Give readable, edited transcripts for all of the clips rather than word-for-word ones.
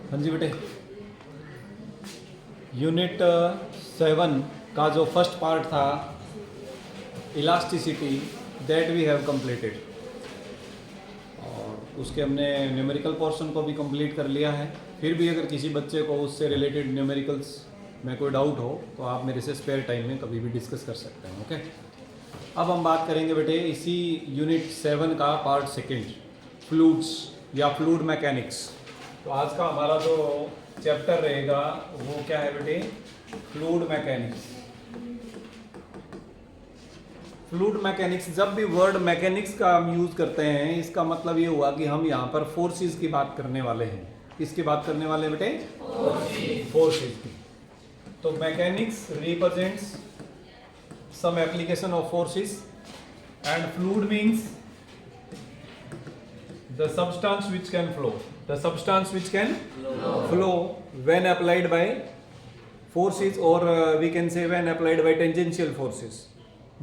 हाँ जी बेटे, यूनिट 7 का जो फर्स्ट पार्ट था elasticity that we have completed, और उसके हमने न्यूमेरिकल पोर्शन को भी कंप्लीट कर लिया है। फिर भी अगर किसी बच्चे को उससे रिलेटेड न्यूमेरिकल्स में कोई डाउट हो तो आप मेरे से स्पेयर टाइम में कभी भी डिस्कस कर सकते हैं। ओके, अब हम बात करेंगे बेटे इसी यूनिट 7 का पार्ट सेकंड, फ्लूइड्स या फ्लूइड मैकेनिक्स। तो आज का हमारा जो चैप्टर रहेगा वो क्या है बेटे, फ्लूइड मैकेनिक्स। फ्लूइड मैकेनिक्स, जब भी वर्ड मैकेनिक्स का हम यूज करते हैं इसका मतलब ये हुआ कि हम यहाँ पर फोर्सेस की बात करने वाले हैं। किसकी बात करने वाले बेटे? फोर्सेस की। तो mechanics represents some application of forces, and fluid means the substance which can flow, the substance which can flow when applied by forces, or we can say when applied by tangential forces।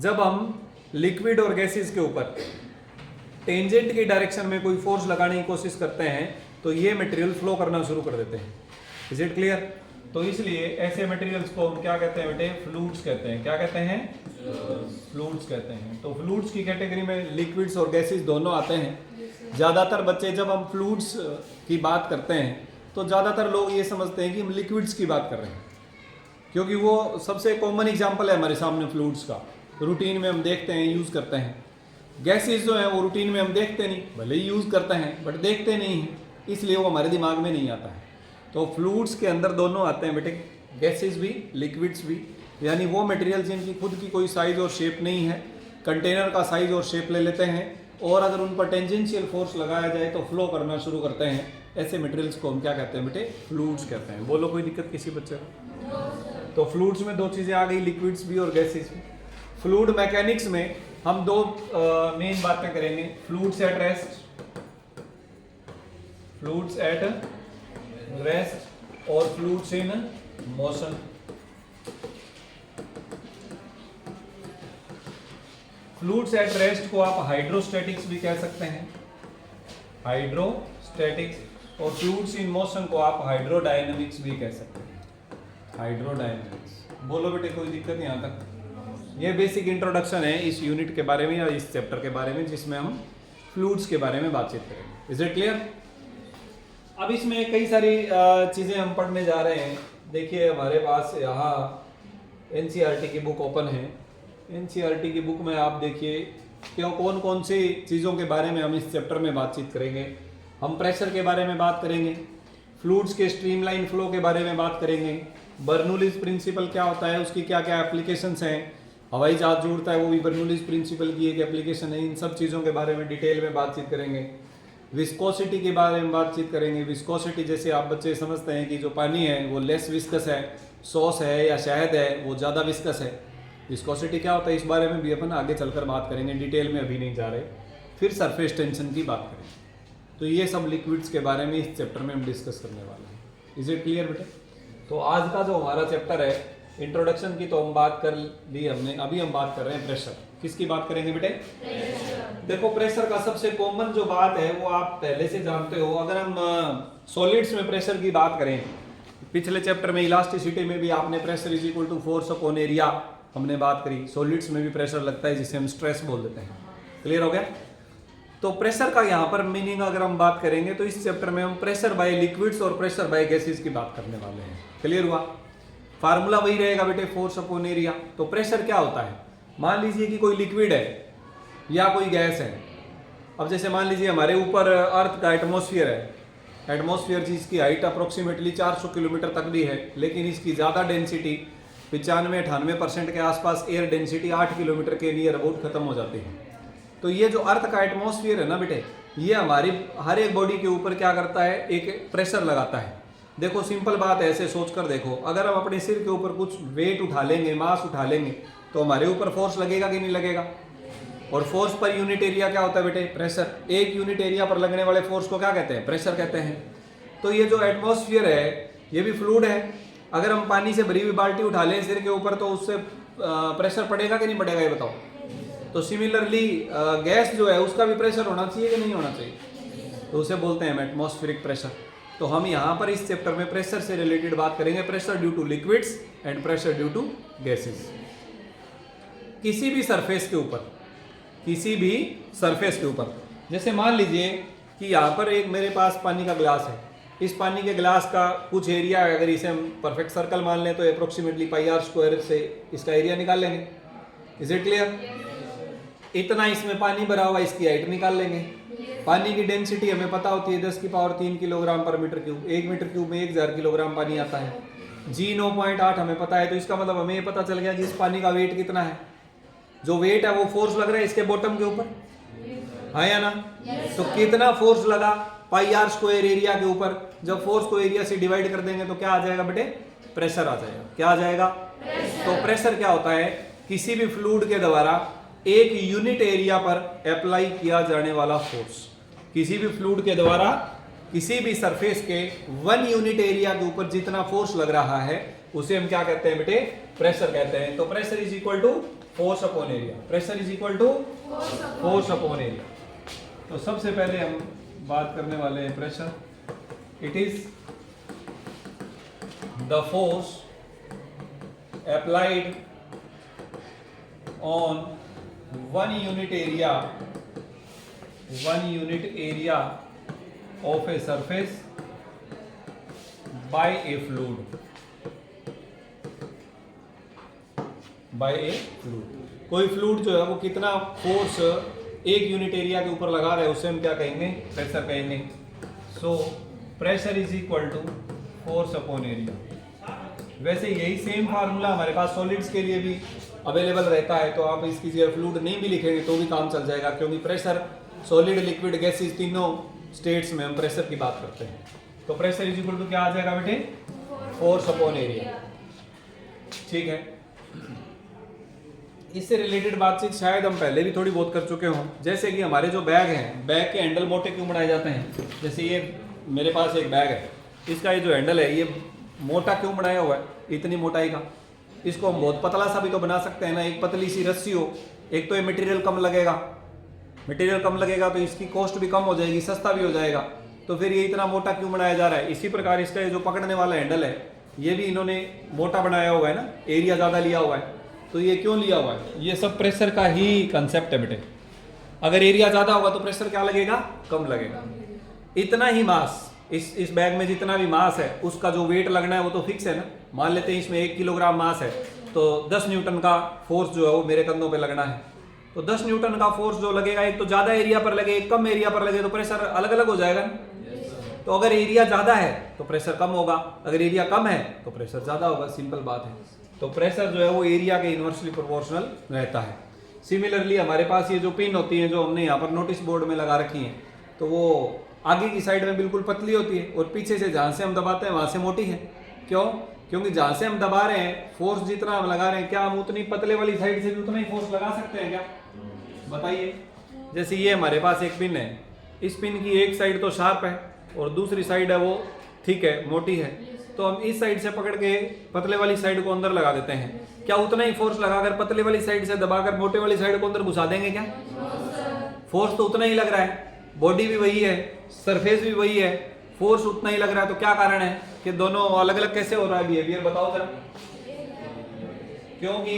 जब हम liquid और gases के ऊपर tangent की direction में कोई force लगाने की कोशिश करते हैं तो ये मटेरियल फ्लो करना शुरू कर देते हैं। Is it clear? तो इसलिए ऐसे मटेरियल्स को हम क्या कहते हैं बेटे? फ्लूइड्स कहते हैं। क्या कहते हैं? फ्लूइड्स कहते हैं। तो फ्लूइड्स की कैटेगरी में लिक्विड्स और गैसेस दोनों आते हैं। ज़्यादातर बच्चे जब हम फ्लूइड्स की बात करते हैं तो ज़्यादातर लोग ये समझते हैं कि हम लिक्विड्स की बात कर रहे हैं, क्योंकि वो सबसे कॉमन एग्जाम्पल है हमारे सामने फ्लूइड्स का। रूटीन में हम देखते हैं, यूज़ करते हैं। गैसेस जो है वो रूटीन में हम देखते नहीं, भले ही यूज़ करते हैं बट देखते नहीं हैं, इसलिए वो हमारे दिमाग में नहीं आता है। तो फ्लूइड्स के अंदर दोनों आते हैं बेटे, गैसेस भी लिक्विड्स भी, यानी वो मटेरियल जिनकी खुद की कोई साइज और शेप नहीं है, कंटेनर का साइज और शेप ले लेते हैं और अगर उन पर टेंजेंशियल फोर्स लगाया जाए तो फ्लो करना शुरू करते हैं। ऐसे मटेरियल्स को हम क्या कहते हैं बेटे? फ्लूइड्स कहते हैं। बोलो, कोई दिक्कत किसी बच्चे को? तो फ्लूइड्स में दो चीज़ें आ गई, लिक्विड्स भी और गैसेस भी। फ्लूइड मैकेनिक्स में हम दो मेन बातें करेंगे, fluids at rest, fluids at rest और fluids in motion. Fluids at rest को आप हाइड्रोस्टैटिक्स भी कह सकते हैं, हाइड्रोस्टैटिक्स, और फ्लूइड्स इन मोशन को आप हाइड्रोडायनेमिक्स भी कह सकते हैं, हाइड्रोडायनेमिक्स। बोलो बेटे, कोई दिक्कत यहाँ तक? ये बेसिक इंट्रोडक्शन है इस यूनिट के बारे में या इस चैप्टर के बारे में जिसमें हम फ्लूइड्स के बारे में बातचीत करेंगे। Is it clear? अब इसमें कई सारी चीज़ें हम पढ़ने जा रहे हैं। देखिए हमारे पास यहाँ एनसीईआरटी की बुक ओपन है। एनसीईआरटी की बुक में आप देखिए क्यों कौन कौन सी चीज़ों के बारे में हम इस चैप्टर में बातचीत करेंगे। हम प्रेशर के बारे में बात करेंगे, फ्लूइड्स के स्ट्रीमलाइन फ्लो के बारे में बात करेंगे, बर्नौलीज प्रिंसिपल क्या होता है, उसकी क्या क्या एप्लीकेशंस हैं, हवाई जहाज जो उड़ता है वो भी बर्नौलीज प्रिंसिपल की एक एप्लीकेशन है। इन सब चीज़ों के बारे में डिटेल में बातचीत करेंगे। विस्कोसिटी के बारे में बातचीत करेंगे। विस्कोसिटी जैसे आप बच्चे समझते हैं कि जो पानी है वो लेस विस्कस है, सॉस है या शहद है वो ज़्यादा विस्कस है। विस्कोसिटी क्या होता है इस बारे में भी अपन आगे चलकर बात करेंगे, डिटेल में अभी नहीं जा रहे। फिर सरफेस टेंशन की बात करेंगे। तो ये सब लिक्विड्स के बारे में इस चैप्टर में हम डिस्कस करने वाले हैं। इज इट क्लियर बेटे? तो आज का जो हमारा चैप्टर है इंट्रोडक्शन की तो हम बात कर ली हमने, अभी हम बात कर रहे हैं प्रेशर। किसकी बात करेंगे बेटे? देखो प्रेशर का सबसे कॉमन जो बात है वो आप पहले से जानते हो। अगर हम सॉलिड्स में प्रेशर की बात करें, पिछले चैप्टर में इलास्टिसिटी में भी आपने pressure is equal to force upon area हमने बात करी। सॉलिड्स में भी प्रेशर लगता है जिसे हम स्ट्रेस बोल देते हैं। क्लियर हो गया? तो प्रेशर का यहाँ पर मीनिंग अगर हम बात करेंगे तो इस चैप्टर में हम प्रेशर बाय लिक्विड्स और प्रेशर बाय गैसेस की बात करने वाले हैं। क्लियर हुआ? फार्मूला वही रहेगा बेटे, फोर्स अपॉन एरिया। तो प्रेशर क्या होता है? मान लीजिए कि कोई लिक्विड है या कोई गैस है। अब जैसे मान लीजिए हमारे ऊपर अर्थ का एटमॉस्फेयर है। एटमॉस्फेयर जिसकी हाइट अप्रोक्सीमेटली 400 किलोमीटर तक भी है, लेकिन इसकी ज़्यादा डेंसिटी 95-98% के आसपास एयर डेंसिटी 8 किलोमीटर के नियर अबाउट खत्म हो जाती है। तो ये जो अर्थ का एटमॉस्फेयर है ना बेटे, ये हमारी हर एक बॉडी के ऊपर क्या करता है? एक प्रेशर लगाता है। देखो सिंपल बात है, ऐसे सोच कर देखो, अगर हम अपने सिर के ऊपर कुछ वेट उठा लेंगे, मास उठा लेंगे, तो हमारे ऊपर फोर्स लगेगा कि नहीं लगेगा? और फोर्स पर यूनिट एरिया क्या होता है बेटे? प्रेशर। एक यूनिट एरिया पर लगने वाले फोर्स को क्या कहते हैं? प्रेशर कहते हैं। तो ये जो एटमॉस्फेयर है ये भी फ्लूइड है। अगर हम पानी से भरी हुई बाल्टी उठा लें सिर के ऊपर तो उससे प्रेशर पड़ेगा कि नहीं पड़ेगा, ये बताओ? तो सिमिलरली गैस जो है उसका भी प्रेशर होना चाहिए कि नहीं होना चाहिए? तो उसे बोलते हैं एटमॉस्फेरिक प्रेशर। तो हम यहाँ पर इस चैप्टर में प्रेशर से रिलेटेड बात करेंगे, pressure due to liquids and pressure due to gases. किसी भी सरफेस के ऊपर, किसी भी सरफेस के ऊपर, जैसे मान लीजिए कि यहाँ पर एक मेरे पास पानी का ग्लास है, इस पानी के ग्लास का कुछ एरिया अगर इसे हम परफेक्ट सर्कल मान लें तो अप्रोक्सीमेटली πr² से इसका एरिया निकाल लेंगे। Is it clear? इतना इसमें पानी भरा हुआ, इसकी हाइट निकाल लेंगे। पानी की डेंसिटी हमें पता होती है 10⁻³ किलोग्राम पर मीटर क्यूब। 1 मीटर क्यूब में 1000 किलोग्राम पानी आता है। G 9.8 हमें पता है, तो इसका मतलब हमें ये पता चल गया कि इस पानी का वेट कितना है। जो वेट है वो फोर्स लग रहा है इसके बॉटम के ऊपर, हाँ या ना? तो कितना फोर्स लगा πr² एरिया के ऊपर। जब फोर्स को एरिया से डिवाइड कर देंगे तो क्या आ जाएगा बेटे? प्रेशर आ जाएगा। क्या आ जाएगा? तो प्रेशर क्या होता है? किसी भी फ्लूइड के द्वारा एक यूनिट एरिया पर अप्लाई किया जाने वाला फोर्स। किसी भी फ्लूइड के द्वारा किसी भी सरफेस के 1 यूनिट एरिया के ऊपर जितना फोर्स लग रहा है उसे हम क्या कहते हैं बेटे? प्रेशर कहते हैं। तो pressure is equal to force upon area. Pressure is equal to force upon area. तो सबसे पहले हम बात करने वाले हैं pressure. It is the force applied on 1 unit area of a surface by a fluid। कोई फ्लूइड जो है वो कितना फोर्स एक यूनिट एरिया के ऊपर लगा रहा है उसे हम क्या कहेंगे? प्रेशर कहेंगे। So pressure is equal to force upon area. वैसे यही सेम फार्मूला हमारे पास सॉलिड्स के लिए भी अवेलेबल रहता है, तो आप इसकी जगह फ्लूइड नहीं भी लिखेंगे तो भी काम चल जाएगा, क्योंकि प्रेशर सॉलिड, लिक्विड, गैसेस तीनों स्टेट्स में हम प्रेशर की बात करते हैं। तो प्रेशर इज इक्वल टू क्या आ जाएगा बेटे? Force upon area. ठीक है, इससे रिलेटेड बातचीत शायद हम पहले भी थोड़ी बहुत कर चुके हों। जैसे कि हमारे जो बैग हैं, बैग के हैंडल मोटे क्यों बनाए जाते हैं? जैसे ये मेरे पास एक बैग है, इसका ये जो हैंडल है ये मोटा क्यों बनाया हुआ है? इतनी मोटाई का। इसको हम बहुत पतला सा भी तो बना सकते हैं ना। एक पतली सी रस्सी हो, एक तो ये मटेरियल कम लगेगा, तो इसकी कॉस्ट भी कम हो जाएगी, सस्ता भी हो जाएगा। तो फिर ये इतना मोटा क्यों बनाया जा रहा है? इसी प्रकार इसका ये जो पकड़ने वाला हैंडल है ये भी इन्होंने मोटा बनाया हुआ है ना, एरिया ज़्यादा लिया हुआ है। तो ये क्यों लिया हुआ है? ये सब प्रेशर का ही कंसेप्ट है बेटे। अगर एरिया ज़्यादा होगा तो प्रेशर क्या लगेगा? कम लगेगा। इतना ही मास, इस बैग में जितना भी मास है उसका जो वेट लगना है वो तो फिक्स है ना। मान लेते हैं इसमें 1 किलोग्राम मास है, तो 10 न्यूटन का फोर्स जो है वो मेरे कंधों पे लगना है। तो 10 न्यूटन का फोर्स जो लगेगा, एक तो ज़्यादा एरिया पर लगे, एक कम एरिया पर लगे, तो प्रेशर अलग अलग हो जाएगा ना। तो अगर एरिया ज़्यादा है तो प्रेशर कम होगा, अगर एरिया कम है तो प्रेशर ज़्यादा होगा। सिंपल बात है। तो प्रेशर जो है वो एरिया के इन्वर्सली प्रोपोर्शनल रहता है। सिमिलरली हमारे पास ये जो पिन होती है जो हमने यहाँ पर नोटिस बोर्ड में लगा रखी हैं, तो वो आगे की साइड में बिल्कुल पतली होती है और पीछे से जहाँ से हम दबाते हैं वहाँ से मोटी है। क्यों? क्योंकि जहाँ से हम दबा रहे हैं, फोर्स जितना हम लगा रहे हैं, क्या हम उतनी पतले वाली साइड से भी उतना ही फोर्स लगा सकते हैं क्या? बताइए। जैसे ये हमारे पास एक पिन है, इस पिन की एक साइड तो शार्प है और दूसरी साइड है वो ठीक है, मोटी है। तो हम इस साइड से पकड़ के पतले वाली साइड को अंदर लगा देते हैं। क्या उतना ही फोर्स लगाकर पतले वाली साइड से दबाकर मोटे वाली साइड को अंदर घुसा देंगे क्या? फोर्स तो उतना ही लग रहा है, बॉडी भी वही है, सरफेस भी वही है, फोर्स उतना ही लग रहा है। तो क्या कारण है कि दोनों अलग अलग कैसे हो रहा है बिहेवियर? बताओ जरा। क्योंकि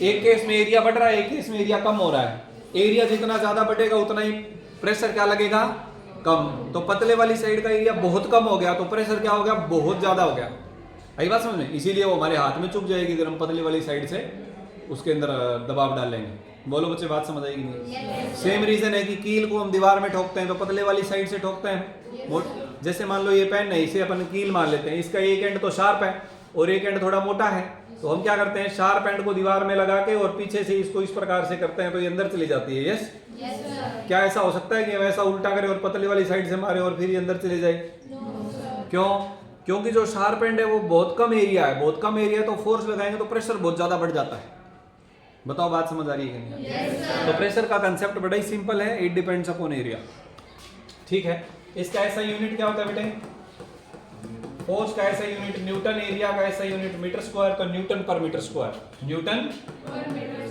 एक केस में एरिया बढ़ रहा है, एक केस में एरिया कम हो रहा है। एरिया जितना ज्यादा बढ़ेगा उतना ही प्रेशर क्या लगेगा? कम। तो पतले वाली साइड का एरिया बहुत कम हो गया तो प्रेशर क्या हो गया? बहुत ज्यादा हो गया। आई बात समझ में? इसीलिए वो हमारे हाथ में चुप जाएगी अगर हम पतली वाली साइड से उसके अंदर दबाव डाल लेंगे। बोलो बच्चे, बात समझ आएगी नहीं? सेम रीजन है कि कील को हम दीवार में ठोकते हैं तो पतले वाली साइड से ठोकते हैं। जैसे मान लो ये पेन है, इसे अपन कील मान लेते हैं, इसका एक एंड तो शार्प है और एक एंड थोड़ा मोटा है। तो हम क्या करते हैं, शार्प एंड को दीवार में लगा के और पीछे से इसको इस प्रकार से करते हैं तो ये अंदर चली जाती है। यस? क्या ऐसा हो सकता है कि हम ऐसा उल्टा करें और पतली वाली साइड से मारे और फिर ये अंदर चले जाए? क्यों? क्योंकि जो शार्प एंड है वो बहुत कम एरिया है, बहुत कम एरिया तो फोर्स लगाएंगे तो प्रेशर बहुत ज्यादा बढ़ जाता है। बताओ बात समझ आ रही है कि नहीं? तो प्रेशर का कंसेप्ट बड़ा ही सिंपल है, इट डिपेंड्स अपॉन एरिया। ठीक है, इसका ऐसा यूनिट क्या होता है बेटे? फोर्स का ऐसा यूनिट न्यूटन, एरिया का ऐसा यूनिट मीटर स्क्वायर, तो न्यूटन पर मीटर स्क्वायर, न्यूटन।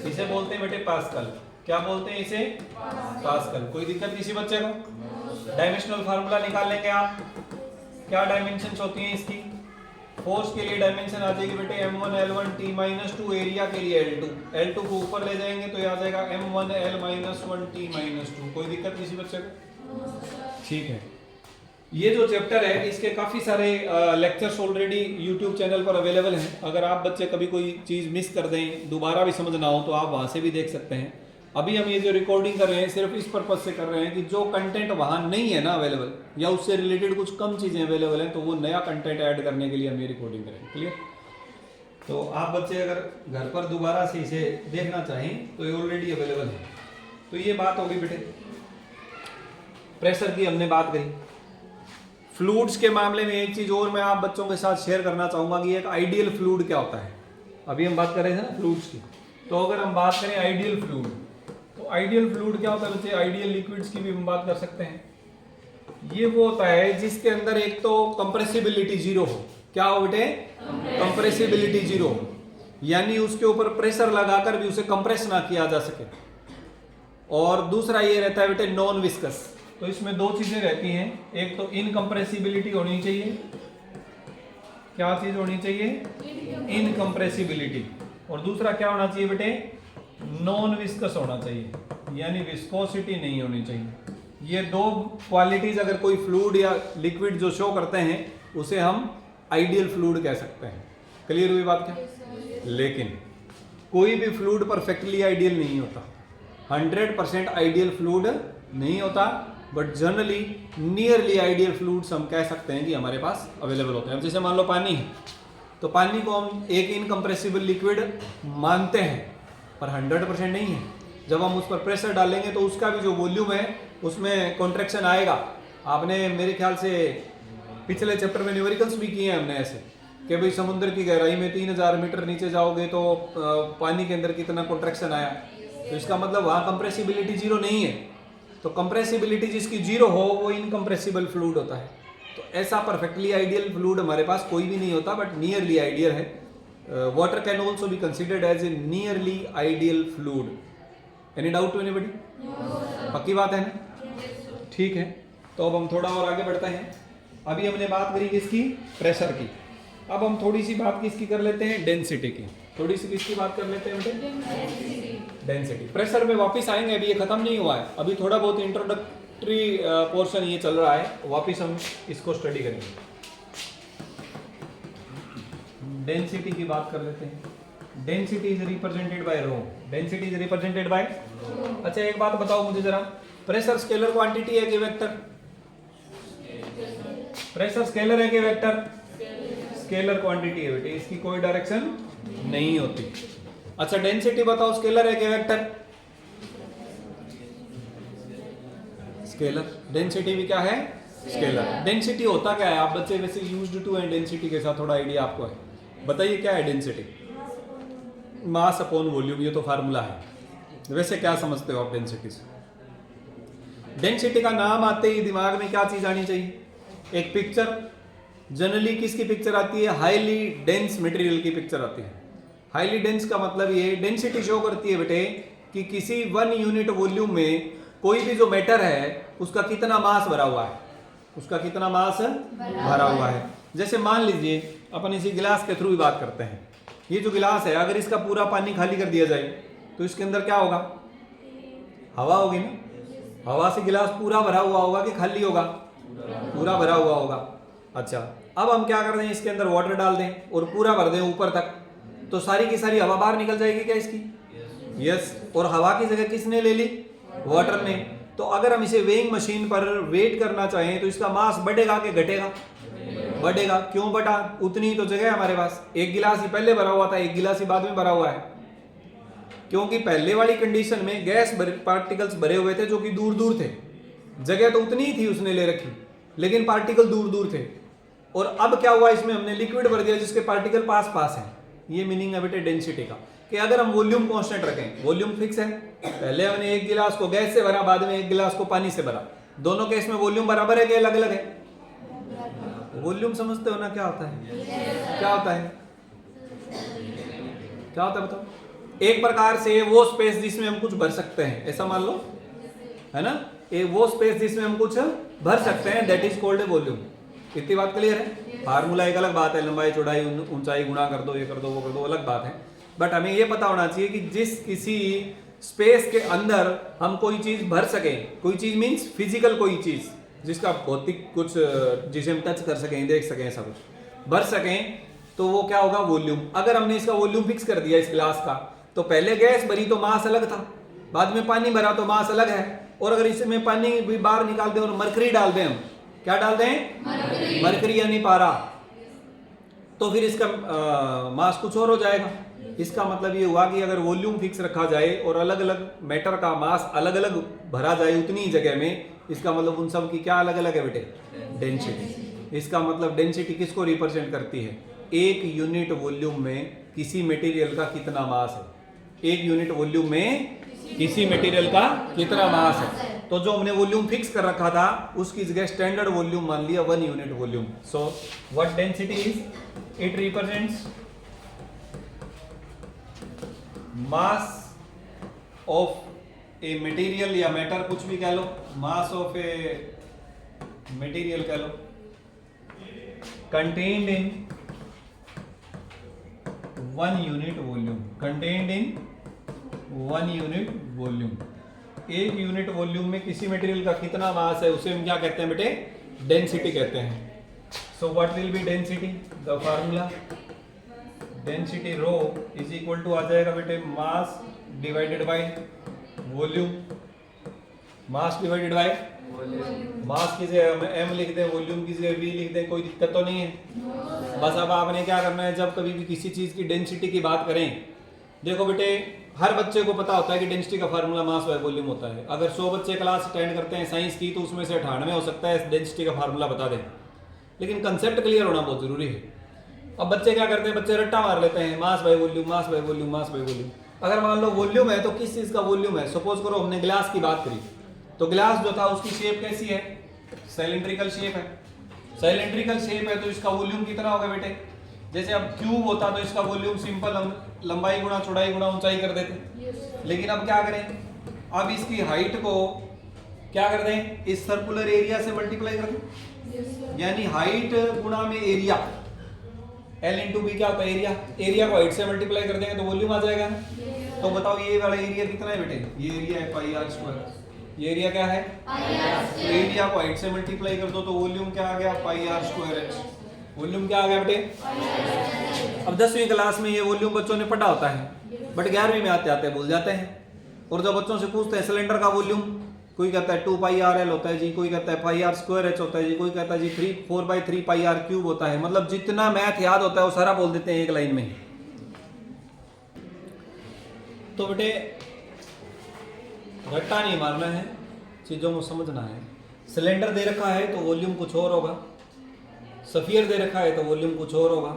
इसे बोलते हैं बेटे पास्कल। क्या बोलते हैं इसे? पास्कल। कोई दिक्कत किसी बच्चे को? डायमेंशनल फार्मूला निकाल लेंगे आप। क्या डायमेंशन होती हैं इसकी? फोर्स के लिए डायमेंशन आ जाएगी बेटे m1 l1 t minus 2, area के लिए l2, l2 को ऊपर ले जाएंगे तो ये आ जाएगा m1 l minus 1 t minus 2। कोई दिक्कत किसी बच्चे को? ठीक है, ये जो चैप्टर है इसके काफ़ी सारे लेक्चर्स ऑलरेडी यूट्यूब चैनल पर अवेलेबल हैं। अगर आप बच्चे कभी कोई चीज़ मिस कर दें, दोबारा भी समझना हो तो आप वहाँ से भी देख सकते हैं। अभी हम ये जो रिकॉर्डिंग कर रहे हैं सिर्फ इस पर्पज से कर रहे हैं कि जो कंटेंट वहाँ नहीं है ना अवेलेबल, या उससे रिलेटेड कुछ कम चीज़ें अवेलेबल हैं, तो वो नया कंटेंट ऐड करने के लिए हम ये रिकॉर्डिंग करेंगे। क्लियर? तो आप बच्चे अगर घर पर दोबारा से इसे देखना चाहें तो ये ऑलरेडी अवेलेबल है। तो ये बात होगी बेटे, प्रेशर की हमने बात करी। फ्लूइड्स के मामले में एक चीज़ और मैं आप बच्चों के साथ शेयर करना चाहूँगा कि एक आइडियल फ्लूइड क्या होता है। अभी हम बात कर रहे थे ना फ्लूइड्स की, तो अगर हम बात करें आइडियल फ्लूइड, तो आइडियल फ्लूइड क्या होता है बच्चे? आइडियल लिक्विड्स की भी हम बात कर सकते हैं। ये वो होता है जिसके अंदर एक तो कंप्रेसिबिलिटी जीरो हो। क्या हो बेटे? कंप्रेसिबिलिटी जीरो हो, यानी उसके ऊपर प्रेशर लगाकर भी उसे कंप्रेस ना किया जा सके। और दूसरा ये रहता है बेटे नॉन विस्कस। तो इसमें दो चीजें रहती हैं, एक तो इनकम्प्रेसिबिलिटी होनी चाहिए। क्या चीज होनी चाहिए? इनकम्प्रेसिबिलिटी। और दूसरा क्या होना चाहिए बेटे? नॉन विस्कस होना चाहिए, यानी विस्कोसिटी नहीं होनी चाहिए। ये दो क्वालिटीज अगर कोई फ्लूइड या लिक्विड जो शो करते हैं उसे हम आइडियल फ्लूइड कह सकते हैं। क्लियर हुई बात क्या? लेकिन कोई भी फ्लूइड परफेक्टली आइडियल नहीं होता, 100% आइडियल फ्लूइड नहीं होता, but generally nearly ideal fluids हम कह सकते हैं कि हमारे पास अवेलेबल होते हैं। अब जैसे मान लो पानी है, तो पानी को हम एक इनकम्प्रेसिबल लिक्विड मानते हैं, पर 100% नहीं है। जब हम उस पर प्रेशर डालेंगे तो उसका भी जो वॉल्यूम है उसमें कॉन्ट्रैक्शन आएगा। आपने मेरे ख्याल से पिछले चैप्टर में न्यूमेरिकल्स भी किए हैं हमने ऐसे कि भाई समुद्र की गहराई में 3000 मीटर नीचे जाओगे तो पानी के अंदर कितना कॉन्ट्रैक्शन आया। तो इसका मतलब वहाँ कंप्रेसिबिलिटी जीरो नहीं है। तो कंप्रेसिबिलिटी जिसकी जीरो हो वो इनकम्प्रेसिबल फ्लूइड होता है। तो ऐसा परफेक्टली आइडियल फ्लूइड हमारे पास कोई भी नहीं होता, बट नियरली आइडियल है। Water can also be considered as a nearly ideal fluid. Any doubt to anybody? पक्की बात है ना? ठीक है, तो अब हम थोड़ा और आगे बढ़ते हैं। अभी हमने बात करी किसकी? प्रेशर की। अब हम थोड़ी सी बात किसकी कर लेते हैं? डेंसिटी की। थोड़ी सी किसकी बात कर लेते हैं बेटे? डेंसिटी। प्रेशर में वापस आएंगे, अभी ये खत्म नहीं हुआ है, अभी थोड़ा बहुत इंट्रोडक्टरी पोर्शन ये चल रहा है, वापस हम इसको स्टडी करेंगे। डेंसिटी की बात कर लेते हैं। Density is represented by rho. Density is represented by, अच्छा एक बात बताओ मुझे जरा, प्रेशर स्केलर क्वांटिटी है कि वेक्टर? प्रेशर स्केलर है कि वेक्टर? स्केलर क्वांटिटी है बेटे, इसकी कोई डायरेक्शन नहीं होती। अच्छा डेंसिटी बताओ, स्केलर है कि वेक्टर? स्केलर। डेंसिटी भी क्या है? स्केलर। डेंसिटी होता क्या है? आप बच्चे वैसे यूज्ड टू हैं डेंसिटी के साथ, थोड़ा आइडिया आपको है, बताइए क्या है डेंसिटी? मास अपॉन वॉल्यूम, ये तो फार्मूला है। वैसे क्या समझते हो आप डेंसिटी से? डेंसिटी का नाम आते ही दिमाग में क्या चीज आनी चाहिए? एक पिक्चर। जनरली किसकी पिक्चर आती है? हाईली डेंस मटेरियल की पिक्चर आती है। हाईली डेंस का मतलब ये, डेंसिटी शो करती है बेटे कि किसी 1 यूनिट वॉल्यूम में कोई भी जो मैटर है उसका कितना मास भरा हुआ है, उसका कितना मास भरा हुआ है। जैसे मान लीजिए अपन इसी गिलास के थ्रू ही बात करते हैं। ये जो गिलास है, अगर इसका पूरा पानी खाली कर दिया जाए तो इसके अंदर क्या होगा? हवा होगी ना। हवा से गिलास पूरा भरा हुआ होगा कि खाली होगा? पूरा भरा हुआ होगा। अच्छा, अब हम क्या कर दें, इसके अंदर वाटर डाल दें और पूरा भर दें ऊपर तक, तो सारी की सारी हवा बाहर निकल जाएगी क्या इसकी? यस। और हवा की जगह किसने ले ली? वाटर ने। तो अगर हम इसे वेइंग मशीन पर वेट करना चाहें तो इसका मास बढ़ेगा कि घटेगा? बढ़ेगा। क्यों बढ़ा? उतनी तो जगह है हमारे पास। एक गिलास ही पहले भरा हुआ था, एक गिलास ही बाद में भरा हुआ है, क्योंकि पहले वाली कंडीशन में गैस पार्टिकल्स भरे हुए थे जो कि दूर दूर थे। जगह तो उतनी ही थी उसने ले रखी, लेकिन पार्टिकल दूर दूर थे। और अब क्या हुआ, इसमें हमने लिक्विड भर दिया जिसके पार्टिकल पास पास है। ये मीनिंग है बेटे डेंसिटी का, कि अगर हम वॉल्यूम कांस्टेंट रखें, वॉल्यूम फिक्स है, पहले हमने एक गिलास को गैस से भरा, बाद में एक गिलास को पानी से भरा, दोनों केस में वॉल्यूम बराबर है कि अलग अलग है? वॉल्यूम समझते हो ना क्या होता है? क्या होता है? क्या होता है बताओ? एक प्रकार से वो स्पेस जिसमें हम कुछ भर सकते हैं, ऐसा मान लो, है ना, वो स्पेस जिसमें हम कुछ भर सकते हैं, that is called a volume. इतनी बात क्लियर है। फार्मूला एक अलग बात है, लंबाई चौड़ाई ऊंचाई गुणा कर दो, ये कर दो वो कर दो, अलग बात है। बट हमें ये पता होना चाहिए कि जिस किसी स्पेस के अंदर हम कोई चीज भर सकें, कोई चीज मीन्स फिजिकल कोई चीज जिसका भौतिक कुछ, जिसे हम टच कर सकें, देख सकें, ऐसा कुछ भर सकें, तो वो क्या होगा, वॉल्यूम। अगर हमने इसका वॉल्यूम फिक्स कर दिया इस ग्लास का, तो पहले गैस भरी तो मास अलग था, बाद में पानी भरा तो मास अलग है। और अगर इसमें पानी भी बाहर निकाल दें और मरकरी डाल दें, हम क्या डाल दें, मरकरी यानी पारा, तो फिर इसका मास कुछ और हो जाएगा। इसका मतलब ये हुआ कि अगर वॉल्यूम फिक्स रखा जाए और अलग अलग मैटर का मास अलग अलग भरा जाए उतनी ही जगह में, इसका मतलब उन सब की क्या अलग अलग है बेटे, डेंसिटी। इसका मतलब डेंसिटी किसको रिप्रेजेंट करती है, एक यूनिट वॉल्यूम में किसी मटेरियल का कितना मास है, एक यूनिट वॉल्यूम में किसी मटेरियल का कितना मास है। तो जो हमने वॉल्यूम फिक्स कर रखा था उसकी जगह स्टैंडर्ड वॉल्यूम मान लिया 1 unit volume. So what density is, it represents mass of a material या मैटर, कुछ भी कह लो, मास ऑफ ए मटेरियल कह लो, contained in 1 unit volume, contained in 1 unit volume. एक यूनिट वॉल्यूम में किसी मटेरियल का कितना मास है उसे हम क्या कहते हैं बेटे, डेंसिटी कहते हैं। So what will be density, the formula density rho is equal to आ जाएगा बेटे mass divided by volume, mass divided by mass की जगह हम m लिख दें, वॉल्यूम की जगह v लिख दें, कोई दिक्कत तो नहीं है। बस अब आपने क्या करना है, जब कभी भी किसी चीज की डेंसिटी की बात करें, देखो बेटे हर बच्चे को पता होता है कि डेंसिटी का फार्मूला मास बाय वॉल्यूम होता है। अगर 100 बच्चे क्लास अटेंड करते हैं साइंस की, तो उसमें से 98 हो सकता है डेंसिटी का फार्मूला बता दें, लेकिन कंसेप्ट क्लियर होना बहुत जरूरी है। अब बच्चे क्या करते हैं, बच्चे रट्टा मार लेते हैं, mass by volume, mass by volume, mass by volume. अगर मान लो वॉल्यूम है तो किस चीज का वॉल्यूम है, सपोज करो हमने ग्लास की बात करी, तो ग्लास जो था उसकी शेप कैसी है, सिलिंड्रिकल शेप है। सिलिंड्रिकल शेप है तो इसका वॉल्यूम कितना होगा बेटे, जैसे अब क्यूब होता तो इसका वॉल्यूम सिंपल हम लंबाई गुणा चौड़ाई गुणा ऊंचाई कर देते। लेकिन अब क्या करें, अब इसकी हाइट को क्या कर दें, इस सर्कुलर एरिया से मल्टीप्लाई कर दें, यानी हाइट गुणा में एरिया, L इंटू बी क्या होता है, एरिया। एरिया को हाइट से मल्टीप्लाई कर देंगे तो वॉल्यूम आ जाएगा। तो बताओ ये वाला एरिया कितना है बेटे, ये एरिया है पाई आर स्क्वायर, ये एरिया क्या है, एरिया को हाइट से मल्टीप्लाई कर दो तो वॉल्यूम क्या आ गया, पाई आर स्क्वायर एच। वॉल्यूम क्या आ गया बेटे। अब 10वीं क्लास में ये वॉल्यूम बच्चों ने पढ़ा होता है, बट 11वीं में आते आते भूल जाते हैं। और जब बच्चों से पूछते हैं सिलेंडर का वॉल्यूम, कोई कहता है 2 पाई आर एल होता है जी, कोई कहता है पाई आर स्क्वायर एच होता है जी, कोई कहता है जी 4/3 पाई आर क्यूब होता है। मतलब जितना मैथ याद होता है वो सारा बोल देते हैं एक लाइन में। तो बेटे रट्टा नहीं मारना है, चीजों को समझना है। सिलेंडर दे रखा है तो वॉल्यूम कुछ और होगा, स्फीयर दे रखा है तो वॉल्यूम कुछ और होगा,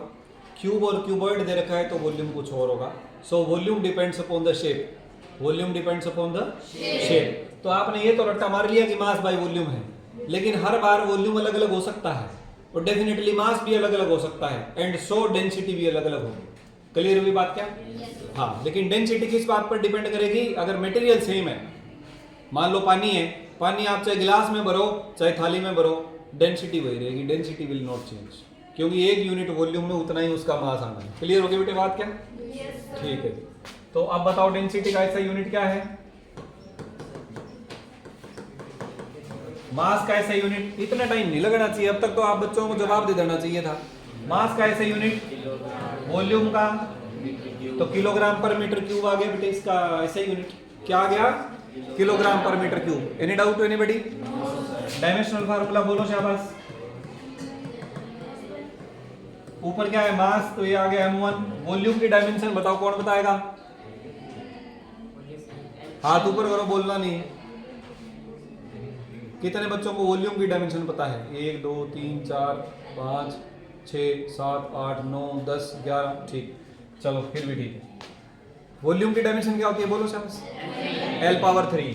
क्यूब और क्यूबॉइड दे रखा है तो वॉल्यूम कुछ और होगा। So volume depends upon the shape, volume depends upon the shape. तो आपने ये तो रट्टा मार लिया कि मास बाय वॉल्यूम है, लेकिन हर बार वॉल्यूम अलग अलग हो सकता है और डेफिनेटली मास भी अलग अलग हो सकता है, एंड सो डेंसिटी भी अलग अलग होगी। क्लियर हुई बात क्या? हाँ, लेकिन डेंसिटी किस बात पर डिपेंड करेगी, अगर मटेरियल सेम है, मान लो पानी है, पानी आप चाहे गिलास में भरो चाहे थाली में भरो, डेंसिटी वही रहेगी, डेंसिटी विल नॉट चेंज, क्योंकि एक यूनिट वॉल्यूम में उतना ही उसका मास आना है। क्लियर हो गई बेटे बात क्या? ठीक है। तो अब बताओ डेंसिटी का ऐसा यूनिट क्या है, मास का ऐसा यूनिट। इतना टाइम नहीं लगना चाहिए, अब तक तो आप बच्चों को जवाब दे देना चाहिए था। मास का ऐसा यूनिट, वॉल्यूम का तो किलोग्राम पर मीटर क्यूब आ गया बेटे, इसका ऐसा यूनिट क्या आ गया, किलोग्राम पर metre cube. Any doubt to anybody? Dimensional formula बोलो शाबाश। ऊपर क्या है मास, तो ये आ गया m1। वॉल्यूम की डायमेंशन बताओ, कौन बताएगा? हाथ ऊपर करो, बोलना नहीं। कितने बच्चों को वॉल्यूम की डायमेंशन पता है? 1 2 3 4 5 6 7 8 9 10 11। ठीक, चलो फिर भी ठीक है। वॉल्यूम की डायमेंशन क्या होती है बोलो शाबाश? L power 3।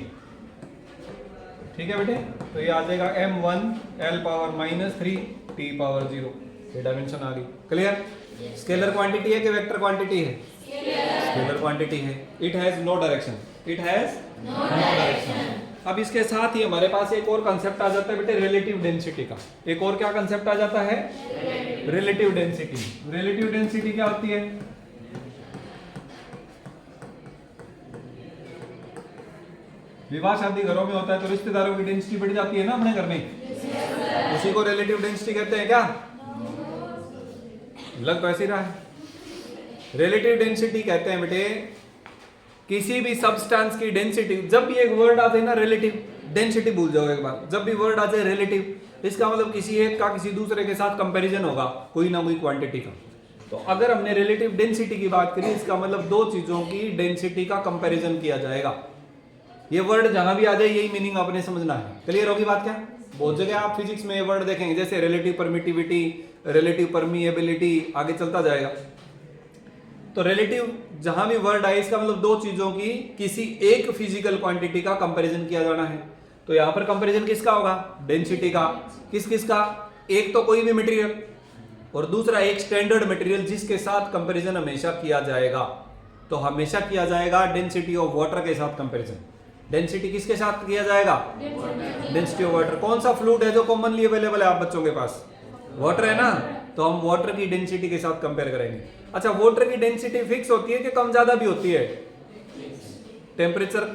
ठीक है बेटे, तो ये आ जाएगा m1 L power -3 T power 0। ये डायमेंशन आ गई। क्लियर? स्केलर क्वांटिटी है कि वेक्टर क्वांटिटी है? स्केलर क्वांटिटी है। It has no direction, it has no direction. अब इसके साथ ही हमारे पास एक और कंसेप्ट आ जाता है बेटे रिलेटिव डेंसिटी का। एक और क्या कंसेप्ट आ जाता है? Relative density. रिलेटिव डेंसिटी क्या होती है? विवाह शादी घरों में होता है तो रिश्तेदारों की डेंसिटी बढ़ जाती है ना अपने घर में, उसी को रिलेटिव डेंसिटी कहते हैं। क्या लग तो ऐसे ही रहा है। रिलेटिव डेंसिटी कहते हैं बेटे किसी भी सब्सटेंस की डेंसिटी। जब भी एक वर्ड आ जाए ना रिलेटिव, डेंसिटी भूल जाओ एक बार। जब भी वर्ड आ जाए रिलेटिव, इसका मतलब किसी एक का किसी दूसरे के साथ कंपैरिजन होगा कोई ना कोई क्वांटिटी का। तो अगर हमने रिलेटिव डेंसिटी की बात करी, इसका मतलब दो चीजों की डेंसिटी का कंपैरिजन किया जाएगा। ये वर्ड जहां भी आ जाए यही मीनिंग आपने समझना है। क्लियर होगी बात? क्या बहुत जगह आप फिजिक्स में ये वर्ड देखेंगे, जैसे रिलेटिव परमिटिविटी, रिलेटिव परमिएबिलिटी, आगे चलता जाएगा। तो रिलेटिव जहां भी वर्ड आए, इसका मतलब दो चीजों की किसी एक फिजिकल क्वांटिटी का कंपैरिजन किया जाना है। तो यहां पर कंपैरिजन किसका होगा? डेंसिटी का। किस किस का? एक तो कोई भी मटेरियल, और दूसरा एक स्टैंडर्ड मटेरियल जिसके साथ कंपैरिजन हमेशा किया जाएगा। तो हमेशा किया जाएगा डेंसिटी ऑफ वाटर के साथ कंपैरिजन। डेंसिटी किसके साथ किया जाएगा? Density of water. कौन सा फ्लूइड है जो कॉमनली अवेलेबल है आप बच्चों के पास? वाटर है ना, तो हम वाटर की डेंसिटी के साथ कंपेयर करेंगे। अच्छा, वाटर की डेंसिटी फिक्स होती है कि कम ज्यादा भी होती है? टेम्परेचर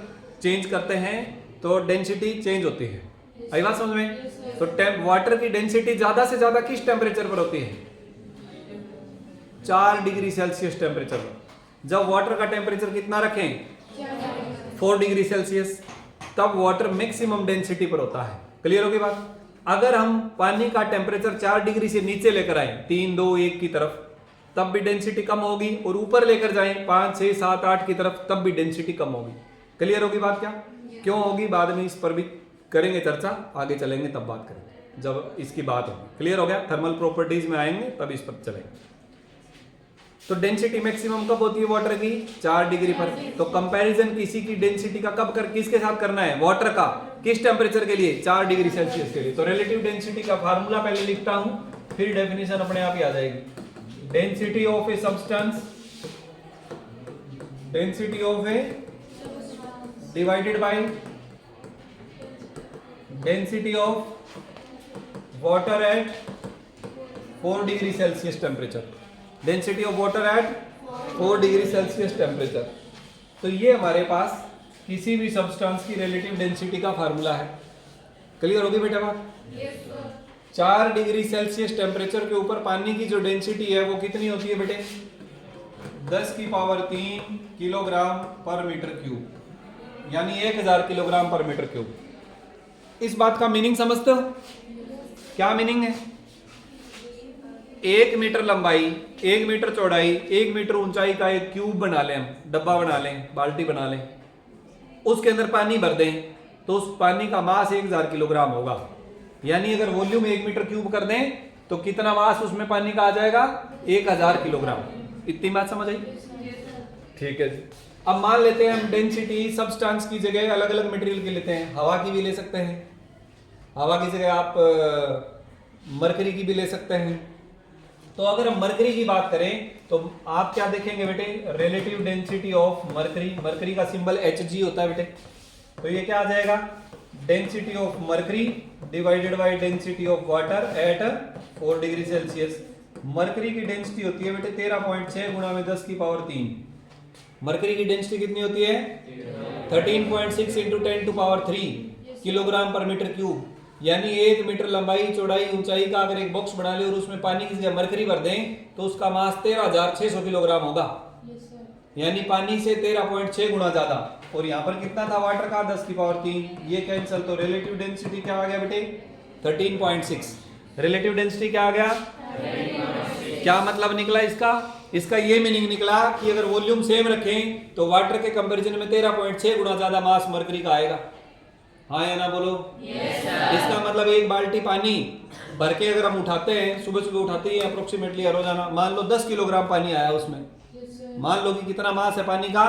चेंज करते हैं तो डेंसिटी चेंज होती है। आई बात समझ में? तो वाटर की डेंसिटी ज्यादा से ज्यादा किस टेम्परेचर पर होती है? 4 डिग्री सेल्सियस टेम्परेचर पर। जब वाटर का टेम्परेचर कितना रखें? 4 डिग्री सेल्सियस, तब वाटर मैक्सिमम डेंसिटी पर होता है। क्लियर होगी बात? अगर हम पानी का टेम्परेचर 4 डिग्री से नीचे लेकर आए 3, 2, 1 की तरफ, तब भी डेंसिटी कम होगी, और ऊपर लेकर जाएं 5, 6, 7, 8 की तरफ, तब भी डेंसिटी कम होगी। क्लियर होगी बात? क्या क्यों होगी बाद में इस पर भी करेंगे चर्चा, आगे चलेंगे तब बात करेंगे जब इसकी बात होगी। क्लियर हो गया? थर्मल प्रॉपर्टीज में आएंगे तब इस पर चलेंगे। तो डेंसिटी मैक्सिमम कब होती है वाटर की? 4 डिग्री पर। तो कंपैरिजन किसी की डेंसिटी का कब किसके साथ करना है? वाटर का। किस टेम्परेचर के लिए? 4 डिग्री सेल्सियस के लिए। तो रिलेटिव डेंसिटी का फार्मूला पहले लिखता हूं, फिर डेफिनेशन अपने आप ही आ जाएगी। Density of a substance, density of A divided by density of water at 4 degree Celsius temperature. Density of water at 4 degree Celsius temperature. तो ये हमारे पास किसी भी सब्सटेंस की रिलेटिव डेंसिटी का फार्मूला है। क्लियर होगी बेटा बात? 4 डिग्री सेल्सियस टेम्परेचर के ऊपर पानी की जो डेंसिटी है वो कितनी होती है बेटे? 10 की पावर 3 किलोग्राम पर मीटर क्यूब, यानी 1000 किलोग्राम पर मीटर क्यूब। इस बात का मीनिंग समझते हो? क्या मीनिंग है? 1 मीटर लंबाई, 1 मीटर चौड़ाई, 1 मीटर ऊंचाई का एक क्यूब बना लें, हम डब्बा बना लें, बाल्टी बना लें, उसके अंदर पानी भर दें, तो उस पानी का मास 1000 किलोग्राम होगा। यानी अगर वॉल्यूम 1 मीटर क्यूब कर दें तो कितना मास उसमें पानी का आ जाएगा? 1000 किलोग्राम। इतनी बात समझ आई? ठीक है जी। अब मान लेते हैं हम डेंसिटी सब्सटेंस की जगह अलग अलग मटेरियल की लेते हैं। हवा की भी ले सकते हैं, हवा की जगह आप मरकरी की भी ले सकते हैं। तो अगर हम मरकरी की बात करें तो आप क्या देखेंगे बेटे? Relative density of mercury. Mercury का सिंबल Hg होता है बेटे। तो ये क्या आ जाएगा? Density of mercury divided by density of water at 4 degree Celsius. Mercury की डेंसिटी होती है बेटे 13.6 गुणा में 10 की पावर 3। मरकरी की डेंसिटी कितनी होती है? 13.6 इंटू 10 टू पावर 3 किलोग्राम पर मीटर क्यूब। यानी 1 मीटर लंबाई, चौड़ाई, ऊंचाई का अगर एक बॉक्स बना ले और उसमें पानी की जगह मरकरी भर दें तो उसका मास 13600 किलोग्राम होगा। यानी पानी से 13.6 गुना ज्यादा। और यहाँ पर कितना था वाटर का? 10 की पावर 3। ये कैंसिल, तो रिलेटिव डेंसिटी क्या आ गया बेटे? 13.6। रिलेटिव डेंसिटी क्या आ गया? क्या मतलब निकला इसका? इसका ये मीनिंग निकला कि अगर वॉल्यूम सेम रखें तो वाटर के कंपैरिजन में 13.6 गुना ज्यादा मास मरकरी का आएगा। हाँ या ना बोलो? इसका मतलब एक बाल्टी पानी भर के अगर हम उठाते हैं, सुबह सुबह उठाते हैं अप्रोक्सीमेटली रोजाना, मान लो 10 किलोग्राम पानी आया उसमें, मान लो कि कितना मास है पानी का?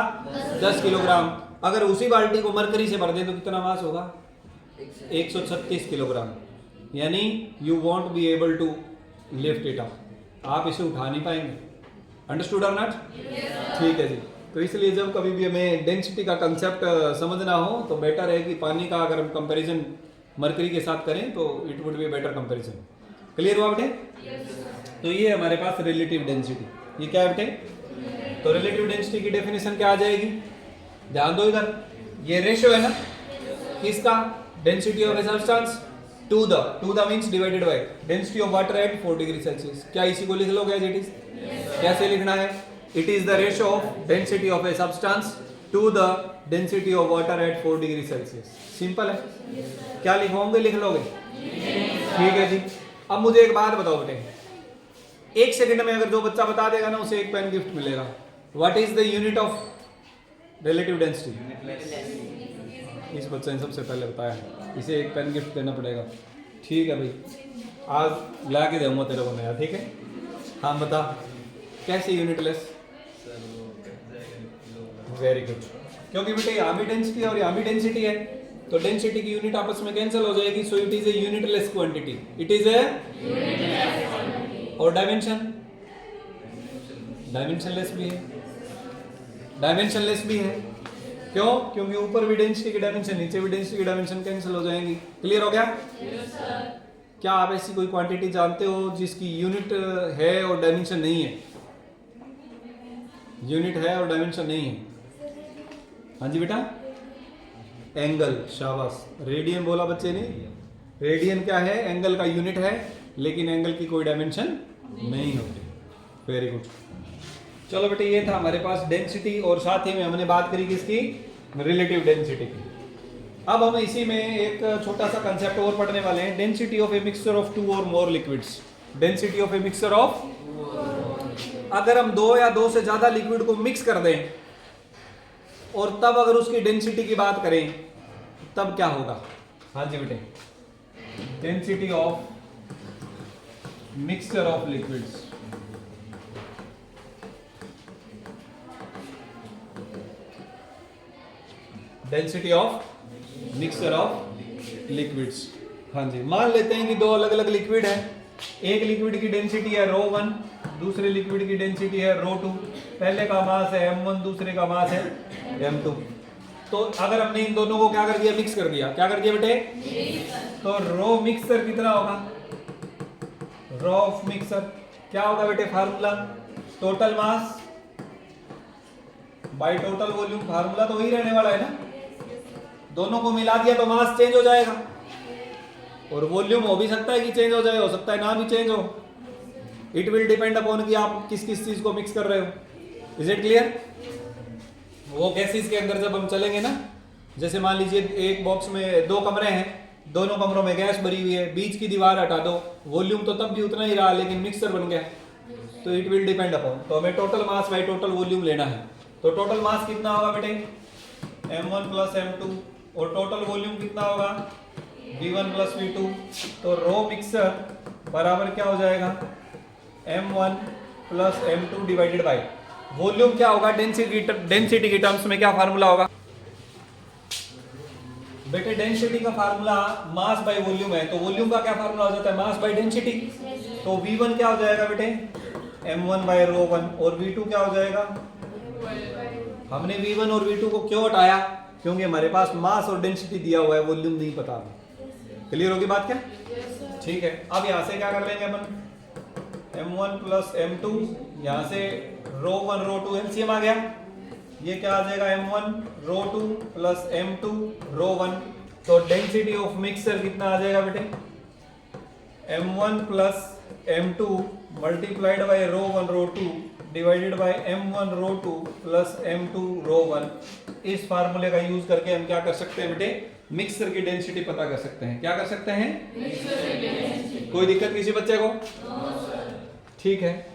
10 किलोग्राम। अगर उसी बाल्टी को मरकरी से भर दें तो कितना मास होगा? 136 किलोग्राम। यानी you won't be able to lift it up, आप इसे उठा नहीं पाएंगे। अंडरस्टूड और नॉट? ठीक है जी। तो इसलिए जब कभी भी हमें डेंसिटी का कंसेप्ट समझना हो तो बेटर है कि पानी का अगर हम कंपैरिजन मरकरी के साथ करें तो it would be better comparison. Clear हुआ बेटे? तो ये हमारे पास रिलेटिव डेंसिटी, ये क्या है बेटे? तो रिलेटिव डेंसिटी की डेफिनेशन क्या आ जाएगी? ध्यान दो इधर, ये रेशियो है ना किसका? Density of a substance to the means divided by density of water at 4 degree Celsius. क्या इसी को लिख लोगे एज इट इज? कैसे लिखना है? It is the ratio of density of a substance to the density of water at 4 degree Celsius. Simple है, क्या लिखवाओगे? लिख लोगे? ठीक है जी। अब मुझे एक बात बताओ बेटे, एक सेकंड में अगर जो बच्चा बता देगा ना उसे एक पेन गिफ्ट मिलेगा। What is the unit of relative density? इस बच्चे ने सबसे पहले बताया, इसे एक पेन गिफ्ट देना पड़ेगा। ठीक है भाई, आज ला के दूंगा तेरे को नया, ठीक है? हाँ बता, कैसे यूनिटलेस? वेरी गुड, क्योंकि बेटे यहाँ भी डेंसिटी और यहाँ भी डेंसिटी है, तो डेंसिटी की यूनिट आपस में कैंसिल हो जाएगी। So it is a unitless quantity, it is a और डायमेंशनलेस भी है, डायमेंशनलेस भी है। क्यों? क्योंकि ऊपर भी डेंसिटी की डायमेंशन, नीचे भी डेंसिटी की डायमेंशन कैंसिल हो जाएंगी। क्लियर हो गया? क्या आप ऐसी कोई क्वांटिटी जानते हो जिसकी यूनिट है और डायमेंशन नहीं है? यूनिट है और डायमेंशन नहीं है? हाँ जी बेटा, एंगल। शाबाश, रेडियन बोला बच्चे ने। रेडियन क्या है? एंगल का यूनिट है, लेकिन एंगल की कोई डायमेंशन नहीं होती। Very good. चलो बेटे, ये था हमारे पास डेंसिटी और साथ ही में हमने बात करी किसकी? रिलेटिव डेंसिटी की। अब हम इसी में एक छोटा सा कंसेप्ट और पढ़ने वाले हैं, density of a mixture of 2 और more liquids. Density of a mixture of, अगर हम 2 या 2 से ज्यादा लिक्विड को मिक्स कर दें और तब अगर उसकी डेंसिटी की बात करें तब क्या होगा? हाँ जी बेटे, density of mixture of liquids. Density of mixture of liquids. हाँ जी, मान लेते हैं कि 2 अलग अलग लिक्विड है। एक लिक्विड की डेंसिटी है ρ1, दूसरे लिक्विड की डेंसिटी है ρ2। पहले का मास है m1, दूसरे का मास है m2। तो अगर हमने इन दोनों को क्या कर दिया? मिक्स कर दिया। क्या कर दिया बेटे? तो रो मिक्सर कितना होगा? रो ऑफ मिक्सर क्या होगा बेटे? Formula total mass by total volume. Formula तो वही रहने वाला है ना, दोनों को मिला दिया तो मास चेंज हो जाएगा, और वॉल्यूम हो भी सकता है कि चेंज हो जाए, हो सकता है ना भी चेंज हो। इट विल डिपेंड अपॉन कि आप किस किस चीज को मिक्स कर रहे हो। Is it clear? वो गैसेस के अंदर जब हम चलेंगे ना, जैसे मान लीजिए एक बॉक्स में 2 कमरे हैं, दोनों कमरों में गैस भरी हुई है, बीच की दीवार हटा दो, वॉल्यूम तो तब भी उतना ही रहा लेकिन मिक्सर बन गया। तो इट विल डिपेंड अपॉन, तो हमें total mass by total volume लेना है। तो टोटल मास कितना होगा बेटे? m1 प्लस m2, और टोटल वॉल्यूम कितना होगा? v1 plus v2। तो रो मिक्सर बराबर क्या हो जाएगा? m1 plus m2 divided by volume क्या होगा? डेंसिटी की टर्म्स में क्या फार्मूला होगा बेटे? डेंसिटी का फार्मूला मास बाय वॉल्यूम है, तो वॉल्यूम का क्या फार्मूला हो जाता है? Mass by density. तो v1 क्या हो जाएगा बेटे? m1 बाय ρ1, और v2 क्या हो जाएगा? हमने v1 और v2 को क्यों हटाया? क्योंकि हमारे पास मास और डेंसिटी दिया हुआ है, वॉल्यूम नहीं पता। क्लियर होगी बात क्या? ठीक है। अब यहाँ से क्या कर लेंगे अपन? m1 प्लस m2, यहाँ से ρ1 ρ2 एलसीएम आ गया, ये क्या आ जाएगा? m1 ρ2 plus m2 ρ1। तो डेंसिटी ऑफ मिक्सचर कितना आ जाएगा बेटे? m1 plus m2 multiplied by ρ1 ρ2 divided by m1 ρ2 plus m2 ρ1। इस फार्मूले का यूज करके हम क्या कर सकते हैं बेटे? मिक्सचर की डेंसिटी पता कर सकते हैं। क्या कर सकते हैं? कोई दिक्कत किसी बच्चे को? ठीक है।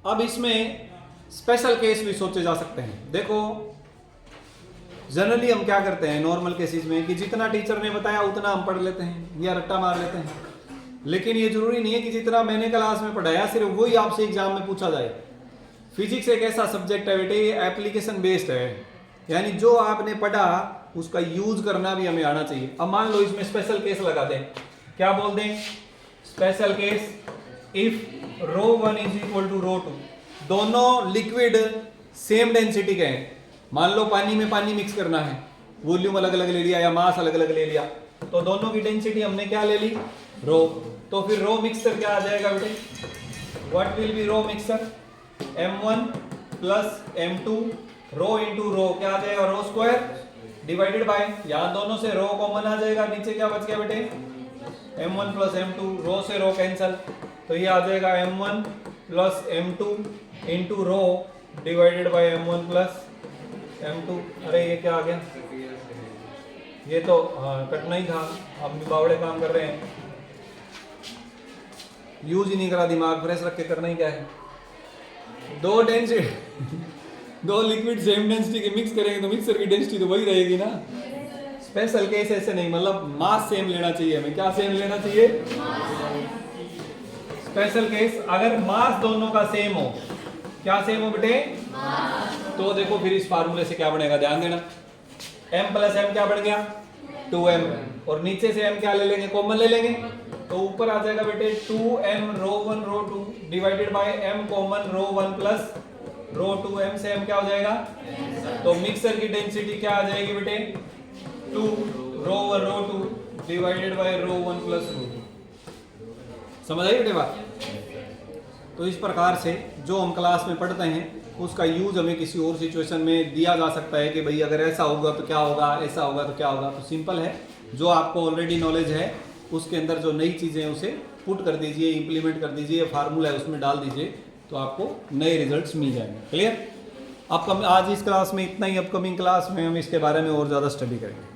अब इसमें स्पेशल केस भी सोचे जा सकते हैं। देखो, जनरली हम क्या करते हैं नॉर्मल केसेस में कि जितना टीचर ने बताया उतना हम पढ़ लेते हैं या रट्टा मार लेते हैं, लेकिन ये जरूरी नहीं है कि जितना मैंने क्लास में पढ़ाया सिर्फ वही आपसे एग्जाम में पूछा जाए। फिजिक्स एक ऐसा सब्जेक्ट है बेटे, ये एप्लीकेशन बेस्ड है, यानी जो आपने पढ़ा उसका यूज करना भी हमें आना चाहिए। अब मान लो इसमें स्पेशल केस लगा दें, क्या बोल दें? Special case if ρ1 is equal to ρ2, दोनों लिक्विड सेम डेंसिटी के हैं, मान लो पानी में पानी मिक्स करना है, वॉल्यूम अलग अलग ले लिया या मास अलग अलग ले लिया, तो दोनों की डेंसिटी हमने क्या ले ली, रो। तो फिर रो मिक्सचर क्या आ जाएगा बेटे, what will be rho mixture, m1 plus m2 rho into rho क्या आ जाएगा, रो स्क्वायर डिवाइडेड बाय, यहाँ दोनों से रो कॉमन आ जाएगा, नीचे क्या बच गया बेटे, m1 प्लस m2, रो से रो कैंसल, तो ये आ जाएगा m1 plus m2 into rho divided by m1 plus m2। अरे ये क्या आ गया, ये तो हाँ कटना ही था, हम भी बावड़े काम कर रहे हैं, यूज ही नहीं करा दिमाग, फ्रेश रख के करना ही क्या है। दो डेंसिटी दो लिक्विड सेम डेंसिटी के मिक्स करेंगे तो मिक्सर की डेंसिटी तो वही रहेगी ना। स्पेशल केस ऐसे नहीं, मतलब मास सेम लेना चाहिए हमें, क्या सेम लेना चाहिए, स्पेशल केस अगर मास दोनों का सेम हो, क्या सेम हो बेटे, तो देखो फिर इस फार्मूले से क्या बनेगा, ध्यान देना, m प्लस m क्या बन गया 2m, और नीचे से m क्या ले लेंगे, कॉमन ले लेंगे, तो ऊपर आ जाएगा बेटे 2m rho 1 rho 2 divided by m common rho 1 plus rho 2, m से m क्या हो जाएगा, तो मिक्सर की डेंसिटी क्या आ जाएगी बेटे 2 rho 1 rho 2 divided by rho 1 plus rho 2। समझ आई बेटे बात। तो इस प्रकार से जो हम क्लास में पढ़ते हैं उसका यूज हमें किसी और सिचुएशन में दिया जा सकता है कि भाई अगर ऐसा होगा तो क्या होगा, ऐसा होगा तो क्या होगा। तो सिंपल है, जो आपको ऑलरेडी नॉलेज है उसके अंदर जो नई चीज़ें हैं उसे पुट कर दीजिए, इम्प्लीमेंट कर दीजिए, फार्मूला है उसमें डाल दीजिए, तो आपको नए रिजल्ट्स मिल जाएंगे। क्लियर। आज इस क्लास में इतना ही, अपकमिंग क्लास में हम इसके बारे में और ज़्यादा स्टडी करेंगे।